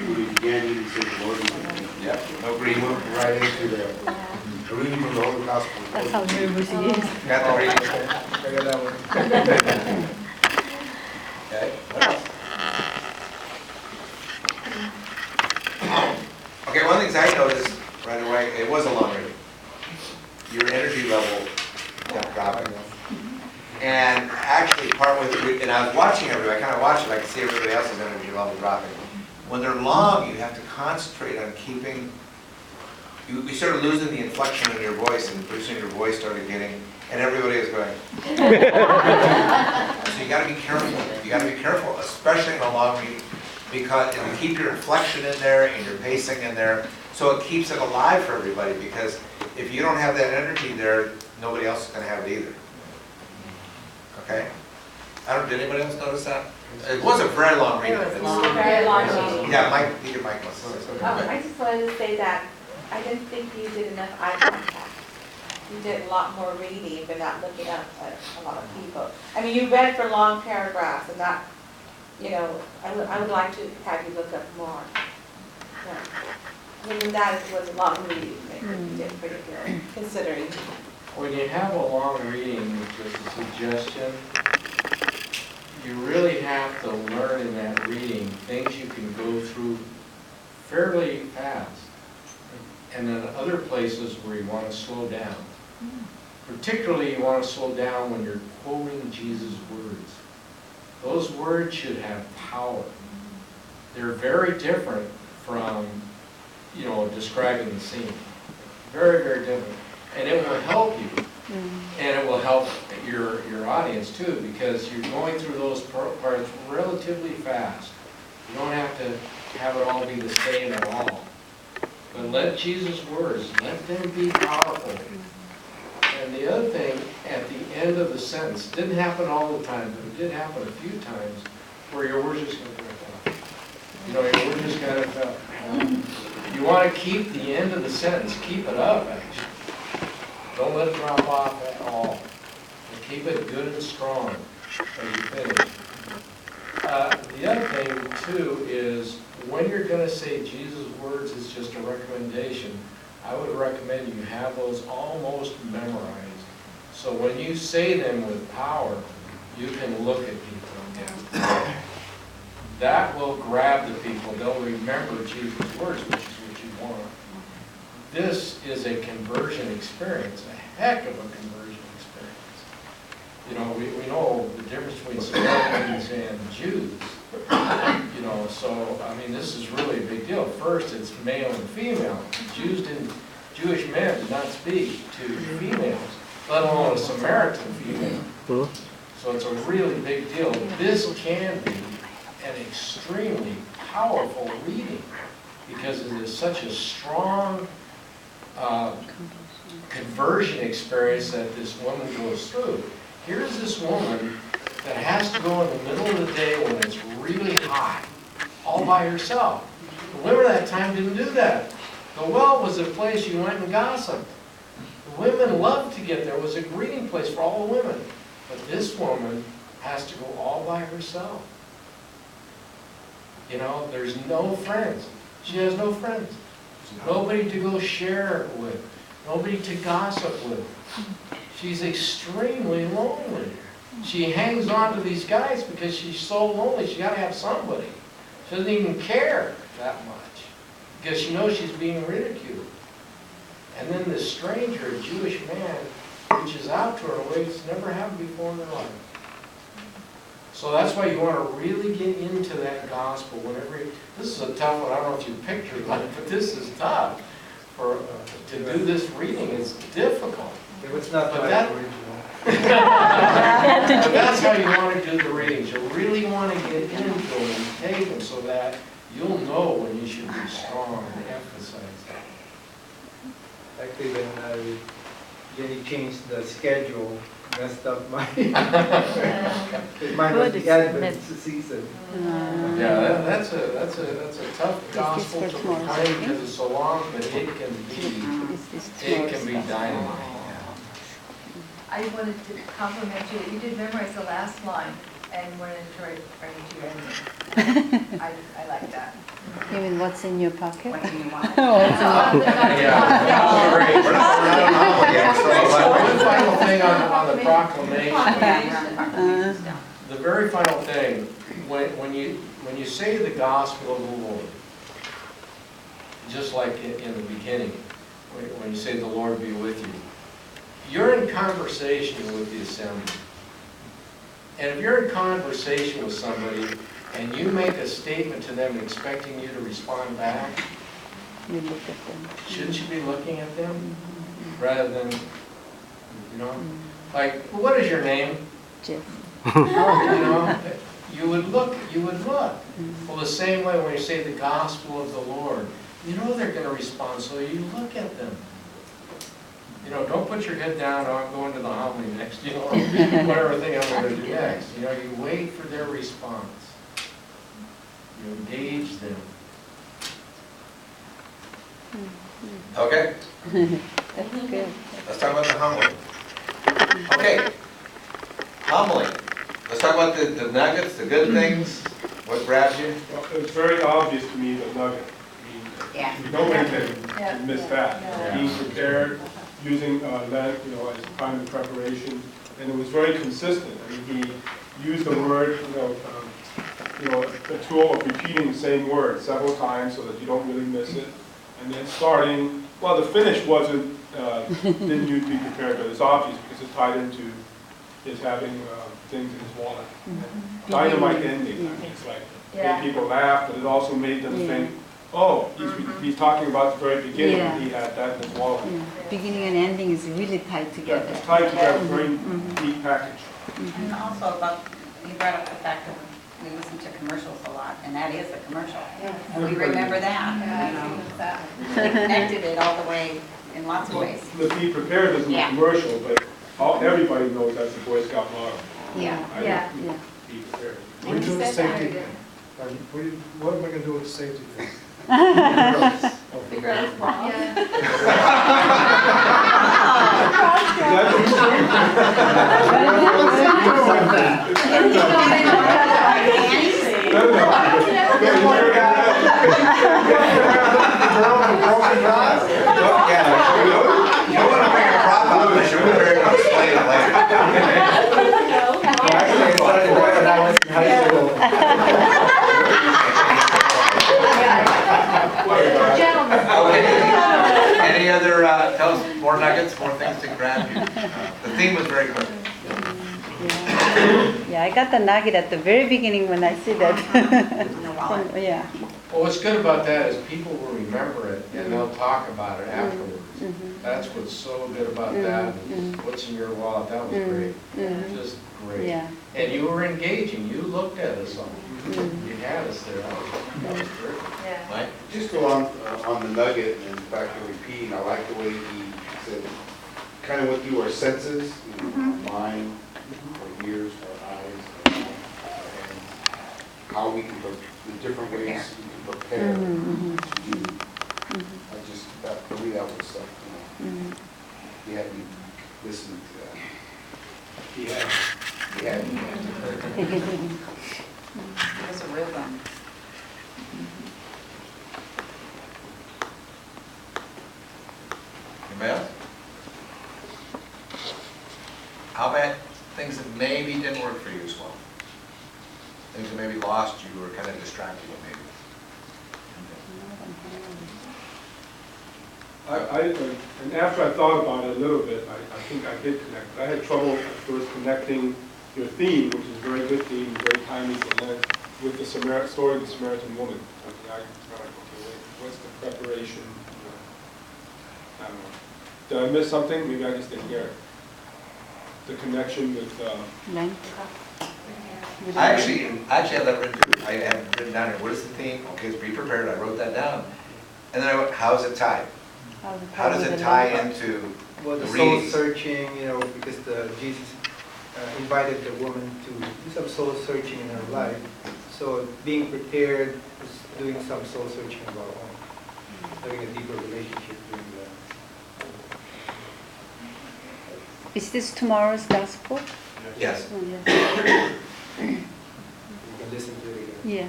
we began reading the Lord. Yep, no We reading. went right into the reading from the Holy Gospel. That's how nervous he is. Got the reading. I got that one. Okay, what else? Okay, one of the things I noticed right away, it was a long reading. Your energy level kept dropping. And actually, part with it, and I was watching everybody, I kind of watched it, I could see everybody else's energy level dropping. When they're long, you have to concentrate on keeping, you started losing the inflection in your voice, and pretty soon your voice started getting, and everybody was going. So you gotta be careful, especially in a long reading, because if you keep your inflection in there and your pacing in there, so it keeps it alive for everybody, because if you don't have that energy there, nobody else is gonna have it either. Okay? Did anybody else notice that? It was a very long reading. It was long, very long meeting. Yeah, Mike, you can Mike. I just wanted to say that I didn't think you did enough eye contact. You did a lot more reading, but not looking up at a lot of people. I mean, you read for long paragraphs and not, you know, I would like to have you look up more. Yeah. Even that was a long reading, but you did pretty good, considering. When you have a long reading, just a suggestion, you really have to learn in that reading things you can go through fairly fast. And then other places where you want to slow down. Particularly you want to slow down when you're quoting Jesus' words. Those words should have power. They're very different from, you know, describing the scene. Very, very different. And it will help you. And it will help your audience too, because you're going through those parts relatively fast. You don't have to have it all be the same at all. But let Jesus' words, let them be powerful. And the other thing, at the end of the sentence, didn't happen all the time, but it did happen a few times, where your words just kind of fell. You know, your words just kind of fell. You want to keep the end of the sentence, keep it up actually. Don't let it drop off at all. And keep it good and strong as you finish. The other thing, too, is when you're going to say Jesus' words is just a recommendation, I would recommend you have those almost memorized. So when you say them with power, you can look at people. That will grab the people. They'll remember Jesus' words, which is what you want. This is a conversion experience, a heck of a conversion experience. You know, we know the difference between Samaritans and Jews. You know, so, I mean, this is really a big deal. First, it's male and female. Jewish men did not speak to females, let alone a Samaritan female. So it's a really big deal. This can be an extremely powerful reading because it is such a strong conversion experience that this woman goes through. Here's this woman that has to go in the middle of the day when it's really hot, all by herself. The women at that time didn't do that. The well was a place you went and gossiped. The women loved to get there. It was a greeting place for all the women. But this woman has to go all by herself. You know, there's no friends. She has no friends. Nobody to go share with. Nobody to gossip with. She's extremely lonely. She hangs on to these guys because she's so lonely. She's got to have somebody. She doesn't even care that much because she knows she's being ridiculed. And then this stranger, a Jewish man, reaches out to her in a way that's never happened before in her life. So that's why you want to really get into that gospel whenever you, this is a tough one. I don't know if you pictured it, but this is tough. To do this reading is difficult. It's not But my that- original. But that's how you want to do the readings. You really want to get into them and take them so that you'll know when you should be strong and emphasize that. Actually, when Jenny changed the schedule, messed up my, mine was Good, the Advent season. Yeah, that's a tough gospel to proclaim because it's so long, but it can be dynamite. I wanted to compliment you that you did memorize the last line. and when it's ready to end. I like that. You mean what's in your pocket? What do you want? Yeah, that's great. We're not on Halloween yet, One so final thing on the proclamation. Yeah. The very final thing, when you say the gospel of the Lord, just like in the beginning, when you say the Lord be with you, you're in conversation with the assembly. And if you're in conversation with somebody and you make a statement to them expecting you to respond back, You look at them. shouldn't you be looking at them rather than, you know, like, what is your name? Jeff. You know, you would look. Well, the same way when you say the gospel of the Lord, you know they're going to respond, so you look at them. You know, don't put your head down, oh, I'm going to the homily next, you know, or whatever thing I'm going to do next. You know, you wait for their response. You engage them. Okay, That's good. let's talk about the humbling. Okay, humbling. Let's talk about the nuggets, the good things, what grabs you. Well, it was very obvious to me, the nugget. Yeah. Nobody can miss that. Being prepared, using Lent, as time of preparation, and it was very consistent. I mean, he used the word, a tool of repeating the same word several times so that you don't really miss it. And then starting, well, the finish wasn't, didn't need to be prepared, but it's obvious because it tied into his having things in his wallet. Dynamite ending, I mean, it's like, made people laugh, but it also made them think, oh, he's talking about the very beginning, Yeah. he had that in his wallet. Yeah. Beginning and ending is really tied Yeah, together. it's tied together, very neat package. And also about, you brought up the fact that we listen to commercials a lot, and that is a commercial. And we remember that, you know. They connected it all the way in lots of ways. The Be Prepared isn't a Yeah. commercial, but everybody knows that's the Boy Scout motto. Yeah. Yeah. Be prepared. What are you doing with safety? What am I gonna do with the safety thing? Figure out what's wrong. You don't want to bring a prop up unless you're prepared to explain it later. Actually, I started to when I was in high school. Okay. Any other, tell us more nuggets, more things to grab you. The theme was very good. Yeah, I got the nugget at the very beginning when I see that. Yeah. Well, what's good about that is people will remember it and they'll talk about it afterwards. That's what's so good about that. What's in your wallet? That was great. Just great. Yeah. And you were engaging. You looked at us all. You had us there. That was great. Mike? Just go on the nugget and the fact of repeating, I like the way he said, kind of went through our senses, our mind, our ears, our eyes, our mouth, our hands, how we can, the different ways we can prepare to do. For me, that was something, he had me listening to that. He had me. It was a rhythm. Anybody else? How about things that maybe didn't work for you as well? Things that maybe lost you or kind of distracted you maybe? And after I thought about it a little bit, I think I did connect. I had trouble at first connecting your theme, which is a very good theme, very timely for Lent, with the story of the Samaritan woman. I mean, I thought, okay, wait, what's the preparation? I don't know. Did I miss something? Maybe I just didn't hear it. The connection with, Lent. I actually have that written, I have it written down here, what is the theme? Okay, it's be prepared, I wrote that down. And then I went, how's it tied? How does it tie into Well, the the soul reading? searching, because Jesus invited the woman to do some soul searching in her life. So being prepared is doing some soul searching of our own, having a deeper relationship with Is this tomorrow's gospel? Yes. Oh, yes. You can listen to it again. Yeah.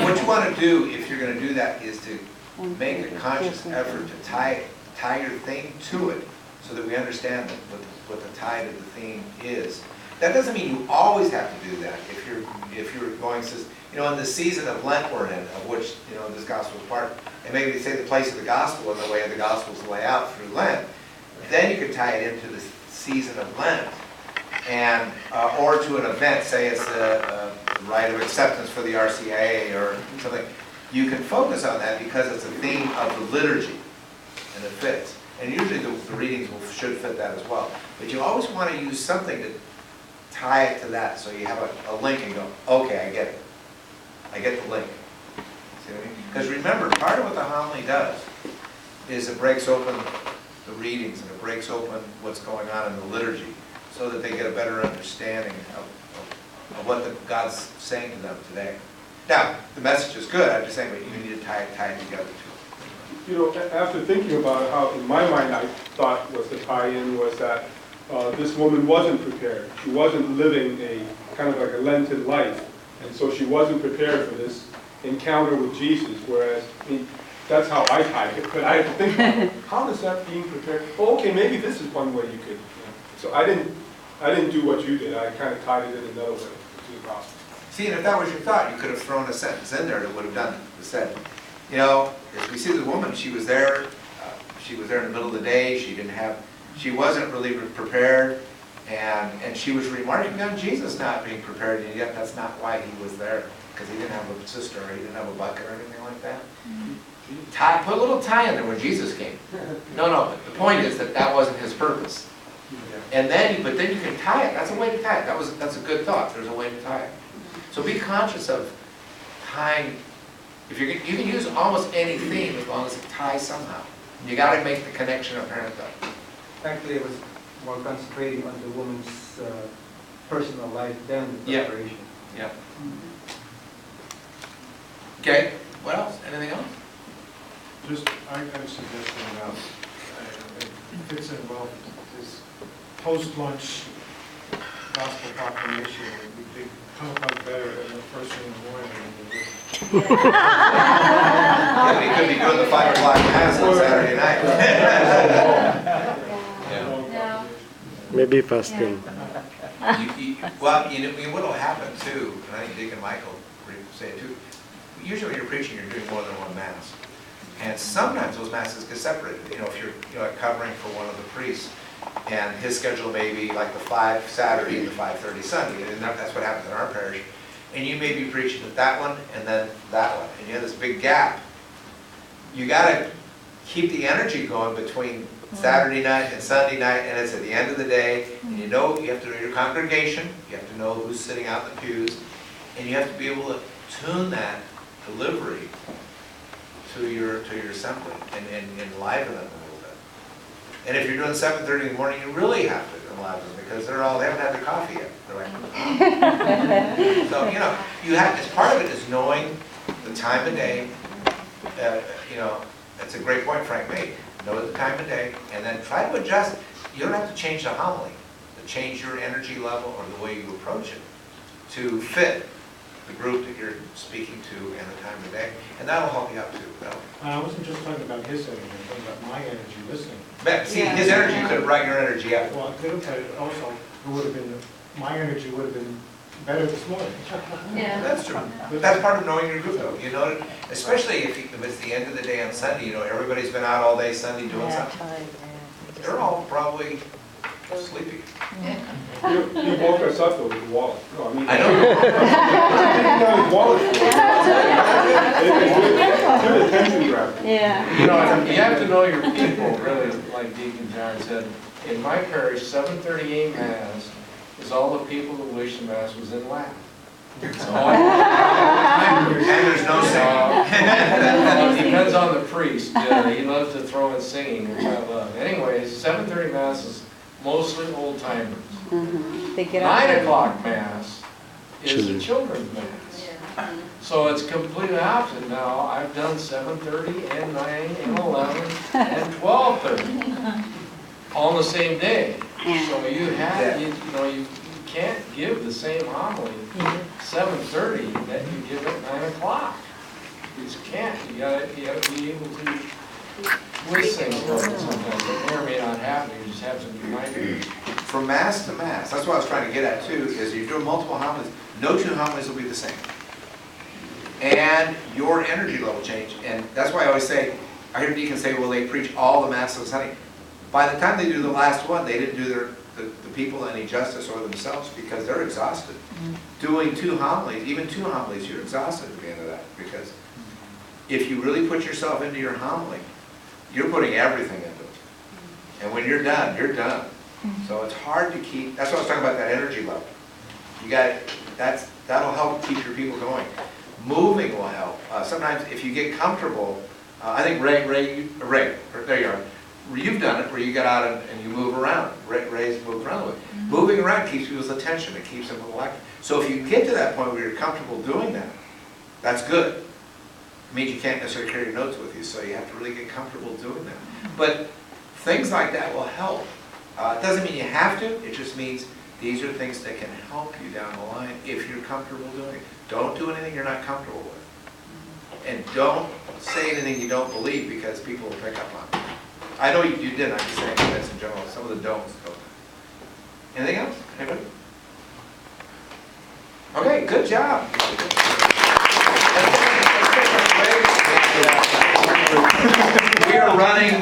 What you want to do, if you're going to do that, is to make a conscious effort to tie your theme to it, so that we understand what the tie to the theme is. That doesn't mean you always have to do that. If you're going to, in the season of Lent we're in, of which this gospel is part, and maybe say the place of the gospel and the way the gospels lay out through Lent, then you could tie it into the season of Lent, and or to an event, say it's a rite of acceptance for the RCA or something. You can focus on that because it's a theme of the liturgy, and it fits. And usually the readings should fit that as well. But you always want to use something to tie it to that, so you have a link and go, okay, I get it. I get the link. See what I mean? Because remember, part of what the homily does is it breaks open the readings and it breaks open what's going on in the liturgy, so that they get a better understanding of what God's saying to them today. Now, the message is good. I'm just saying, but you need to tie it together too. After thinking about it, how in my mind I thought was the tie-in was that this woman wasn't prepared. She wasn't living a kind of like a Lenten life, and so she wasn't prepared for this encounter with Jesus. Whereas, that's how I tied it. But I had to think about it. How does that being prepared? Oh, okay, maybe this is one way you could. So I didn't do what you did. I kind of tied it in another way to the gospel. See, and if that was your thought, you could have thrown a sentence in there that would have done it. It said, as we see the woman, she was there in the middle of the day, she wasn't really prepared, and she was remarking on Jesus not being prepared, and yet that's not why he was there, because he didn't have a sister, or he didn't have a bucket or anything like that. Put a little tie in there when Jesus came. No, but the point is that wasn't his purpose. And then you can tie it. That's a way to tie it. That's a good thought. There's a way to tie it. So be conscious of tying. You can use almost any theme as long as it ties somehow. You got to make the connection apparent though. Actually, it was more concentrating on the woman's personal life than the preparation. Yeah. Okay. What else? Anything else? I got a suggestion about, it fits in well, this post-lunch gospel proclamation would come up better than the first thing in the morning. Yeah, we could be doing the 5 o'clock mass on Saturday night. No. Maybe fasting. Well, what will happen too, and I think Dick and Michael say it too, usually when you're preaching, you're doing more than one mass. And sometimes those masses get separated. If you're covering for one of the priests, and his schedule may be like the 5 Saturday and the 5:30 Sunday, and that's what happens in our parish. And you may be preaching at that one and then that one, and you have this big gap. You got to keep the energy going between Saturday night and Sunday night, and it's at the end of the day, and you have to know your congregation, you have to know who's sitting out in the pews, and you have to be able to tune that delivery to your assembly and enliven them a little bit. And if you're doing 7:30 in the morning, you really have to enliven them because they haven't had their coffee yet. They're like, so as part of it is knowing the time of day. That's a great point Frank made. Know the time of day, and then try to adjust. You don't have to change the homily, to change your energy level or the way you approach it to fit the group that you're speaking to and the time of day, and that'll help you out too. I wasn't just talking about his energy, I'm talking about my energy listening. But see, his energy could have brought your energy up. Well, I could have, but also, my energy would have been better this morning. Yeah. That's true. That's part of knowing your group though. Especially if it's the end of the day on Sunday, everybody's been out all day Sunday doing something. They're all probably sleepy. You woke us up though with the wallet. No, I know. His wallet. Good attention grab. Yeah. You have to know your people, really, like Deacon John said. In my parish, 7:38 Mass is all the people that wish the Mass was in Latin. And there's no singing. It depends on the priest. He loves to throw in singing, which I love. Anyways, 7:30 Mass is mostly old timers. They get up 9 o'clock Mass is the children's Mass. So it's completely opposite. Now, I've done 7:30 and 9 and 11 and 12:30. all on the same day. Yeah. So you have, you know, you can't give the same homily 7:30 that you give at 9 o'clock. You just can't. You gotta be able to twist things a little bit sometimes. It may or may not happen. You just have some reminders. From mass to mass, that's what I was trying to get at too, is you're doing multiple homilies, no two homilies will be the same. And your energy level change, and that's why I always say, I hear deacons say, well, they preach all the masses on Sunday. By the time they do the last one, they didn't do the people any justice or themselves because they're exhausted. Doing two homilies, even two homilies, you're exhausted at the end of that, because if you really put yourself into your homily, you're putting everything into it. And when you're done, you're done. So it's hard to keep, that's what I was talking about, that energy level. You got, that'll help keep your people going. Moving will help. Sometimes if you get comfortable, I think Ray, there you are. You've done it where you get out and you move around. Ray's moved around with it. Moving around keeps people's attention. It keeps them elected. So if you get to that point where you're comfortable doing that, that's good. It means you can't necessarily carry your notes with you, so you have to really get comfortable doing that. But things like that will help. It doesn't mean you have to. It just means these are things that can help you down the line if you're comfortable doing it. Don't do anything you're not comfortable with. And don't say anything you don't believe because people will pick up on it. I know you did. I'm just saying that's in general. Some of the don'ts. Anything else? Anybody? Okay, good job. We are running